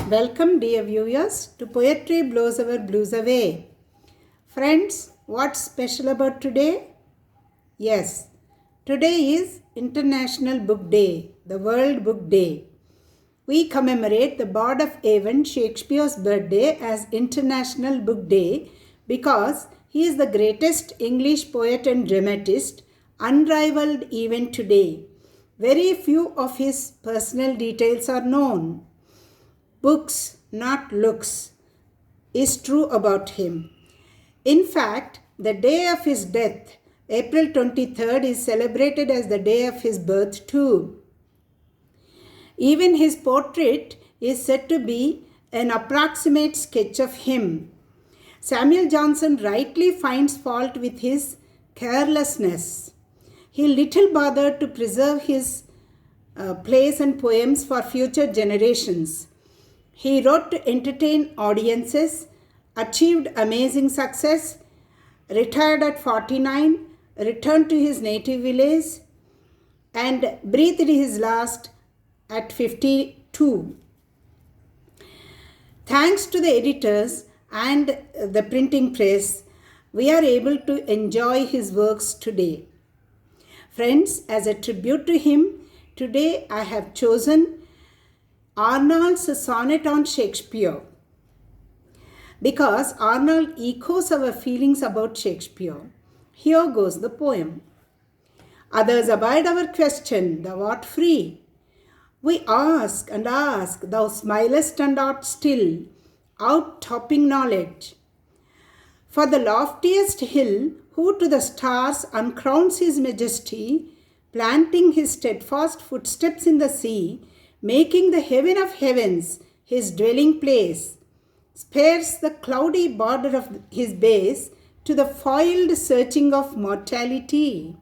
Welcome, dear viewers, to Poetry Blows Our Blues Away. Friends, what's special about today? Yes, today is International Book Day, the World Book Day. We commemorate the Bard of Avon, Shakespeare's birthday, as International Book Day because he is the greatest English poet and dramatist, unrivaled even today. Very few of his personal details are known. Books, not looks, is true about him. In fact, the day of his death, April 23rd, is celebrated as the day of his birth too. Even his portrait is said to be an approximate sketch of him. Samuel Johnson rightly finds fault with his carelessness. He little bothered to preserve his plays and poems for future generations. He wrote to entertain audiences, achieved amazing success, retired at 49, returned to his native village, and breathed his last at 52. Thanks to the editors and the printing press, we are able to enjoy his works today. Friends, as a tribute to him, today I have chosen Arnold's Sonnet on Shakespeare, because Arnold echoes our feelings about Shakespeare. Here goes the poem. Others abide our question, thou art free. We ask and ask, thou smilest and art still, out-topping knowledge. For the loftiest hill, who to the stars uncrowns his majesty, planting his steadfast footsteps in the sea, making the heaven of heavens his dwelling place, spares the cloudy border of his base to the foiled searching of mortality.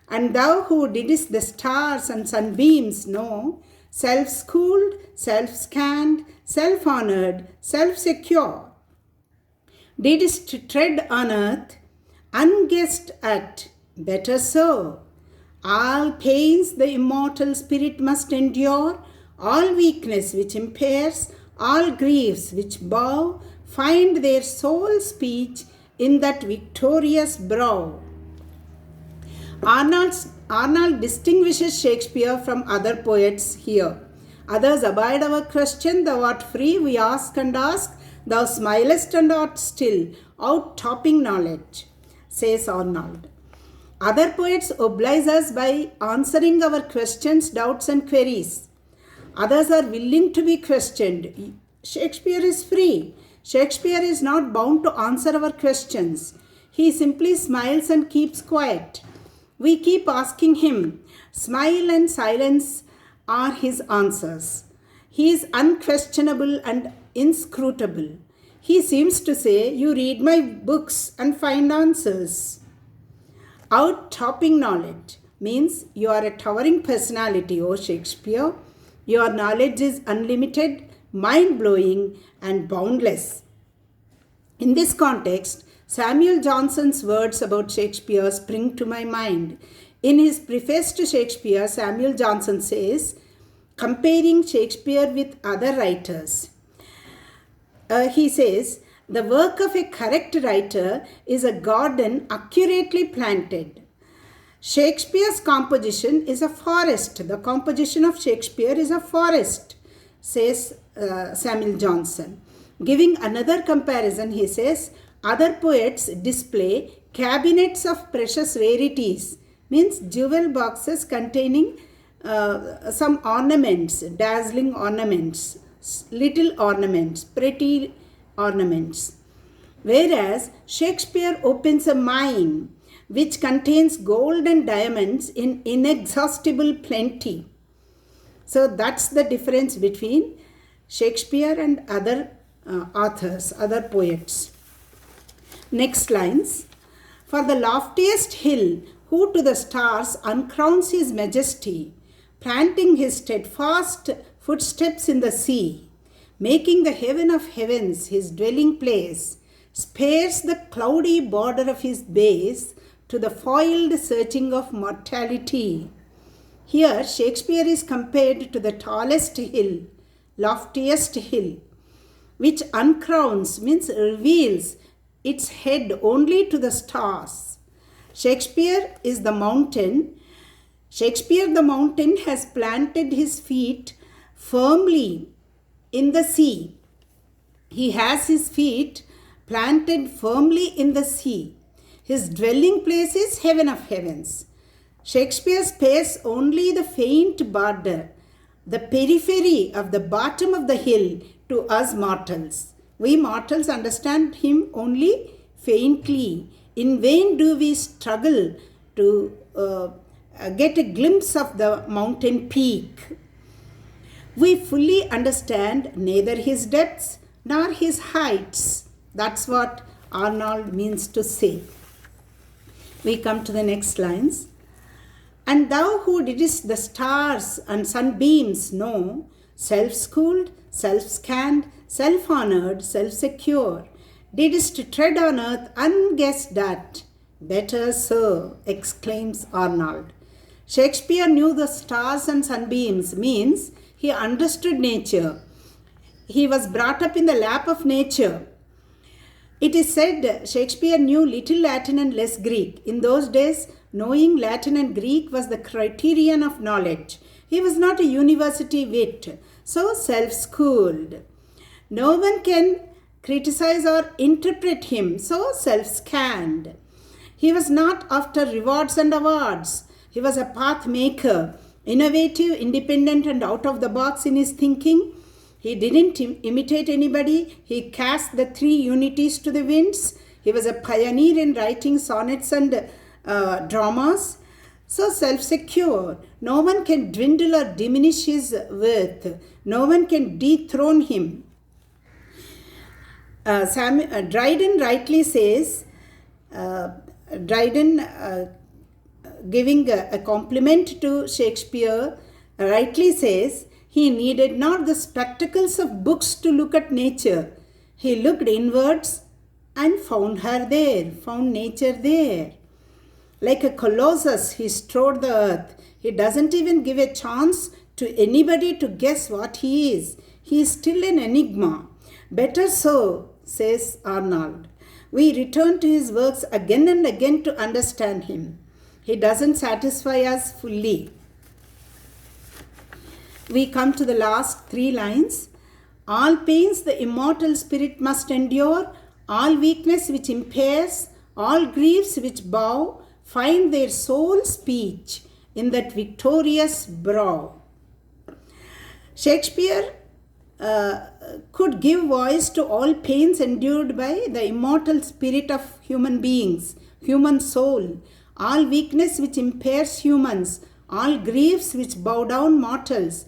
And thou who didst the stars and sunbeams know, self-schooled, self-scanned, self-honored, self-secure, didst tread on earth, unguessed at, better so. All pains the immortal spirit must endure, all weakness which impairs, all griefs which bow, find their sole speech in that victorious brow. Arnold distinguishes Shakespeare from other poets here. Others abide our question, thou art free, we ask and ask, thou smilest and art still, out-topping knowledge, says Arnold. Other poets oblige us by answering our questions, doubts and queries. Others are willing to be questioned. Shakespeare is free. Shakespeare is not bound to answer our questions. He simply smiles and keeps quiet. We keep asking him. Smile and silence are his answers. He is unquestionable and inscrutable. He seems to say, you read my books and find answers. Out-topping knowledge means you are a towering personality, O Shakespeare. Your knowledge is unlimited, mind-blowing, and boundless. In this context, Samuel Johnson's words about Shakespeare spring to my mind. In his preface to Shakespeare, Samuel Johnson says, comparing Shakespeare with other writers, he says, the work of a correct writer is a garden accurately planted. Shakespeare's composition is a forest. The composition of Shakespeare is a forest, says Samuel Johnson. Giving another comparison, he says, other poets display cabinets of precious rarities, means jewel boxes containing some ornaments, dazzling ornaments, little ornaments, pretty ornaments. Whereas Shakespeare opens a mine which contains gold and diamonds in inexhaustible plenty. So that's the difference between Shakespeare and other authors, other poets. Next lines. For the loftiest hill, who to the stars uncrowns his majesty, planting his steadfast footsteps in the sea, making the heaven of heavens his dwelling place, spares the cloudy border of his base to the foiled searching of mortality. Here, Shakespeare is compared to the tallest hill, loftiest hill, which uncrowns means reveals its head only to the stars. Shakespeare is the mountain. Shakespeare the mountain has planted his feet firmly in the sea. He has his feet planted firmly in the sea. His dwelling place is heaven of heavens. Shakespeare spares only the faint border, the periphery of the bottom of the hill to us mortals. We mortals understand him only faintly. In vain do we struggle to get a glimpse of the mountain peak. We fully understand neither his depths nor his heights. That's what Arnold means to say. We come to the next lines. And thou who didst the stars and sunbeams know, self-schooled, self-scanned, self-honored, self-secure, didst tread on earth unguessed at, better so, exclaims Arnold. Shakespeare knew the stars and sunbeams means he understood nature. He was brought up in the lap of nature. It is said Shakespeare knew little Latin and less Greek. In those days, knowing Latin and Greek was the criterion of knowledge. He was not a university wit, so self-schooled. No one can criticize or interpret him, so self-scanned. He was not after rewards and awards. He was a path maker, innovative, independent, and out of the box in his thinking. He didn't imitate anybody. He cast the three unities to the winds. He was a pioneer in writing sonnets and dramas. So self-secure. No one can dwindle or diminish his worth. No one can dethrone him. Dryden rightly says, giving a compliment to Shakespeare, rightly says, he needed not the spectacles of books to look at nature. He looked inwards and found her there, found nature there. Like a colossus, he strode the earth. He doesn't even give a chance to anybody to guess what he is. He is still an enigma. Better so, says Arnold. We return to his works again and again to understand him. He doesn't satisfy us fully. We come to the last three lines. All pains the immortal spirit must endure, all weakness which impairs, all griefs which bow, find their sole speech in that victorious brow. Shakespeare could give voice to all pains endured by the immortal spirit of human beings, human soul, all weakness which impairs humans, all griefs which bow down mortals.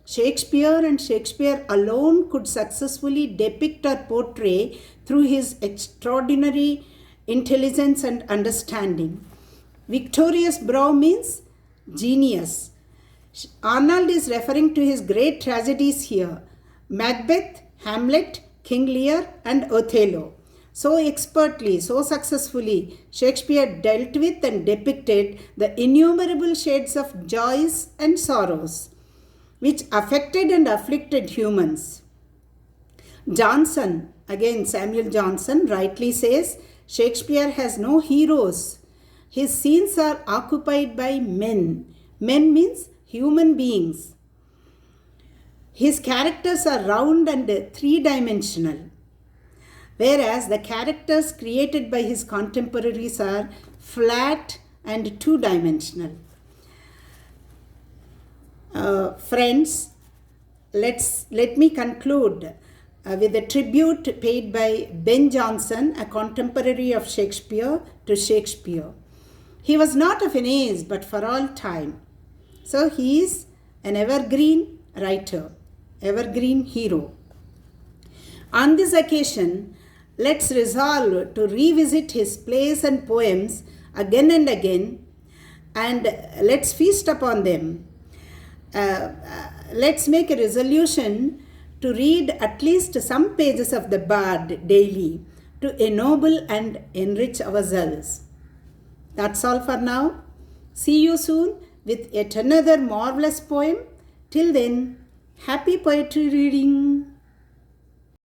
Shakespeare and Shakespeare alone could successfully depict or portray through his extraordinary intelligence and understanding. Victorious brow means genius. Arnold is referring to his great tragedies here. Macbeth, Hamlet, King Lear, and Othello. So expertly, so successfully, Shakespeare dealt with and depicted the innumerable shades of joys and sorrows which affected and afflicted humans. Johnson, again Samuel Johnson, rightly says, Shakespeare has no heroes. His scenes are occupied by men. Men means human beings. His characters are round and three-dimensional, whereas the characters created by his contemporaries are flat and two-dimensional. Friends, let me conclude with a tribute paid by Ben Jonson, a contemporary of Shakespeare, to Shakespeare. He was not of an age, but for all time. So he is an evergreen writer, evergreen hero. On this occasion, let's resolve to revisit his plays and poems again and again, and let's feast upon them. Let's make a resolution to read at least some pages of the Bard daily to ennoble and enrich ourselves. That's all for now. See you soon with yet another marvelous poem. Till then, Happy poetry reading!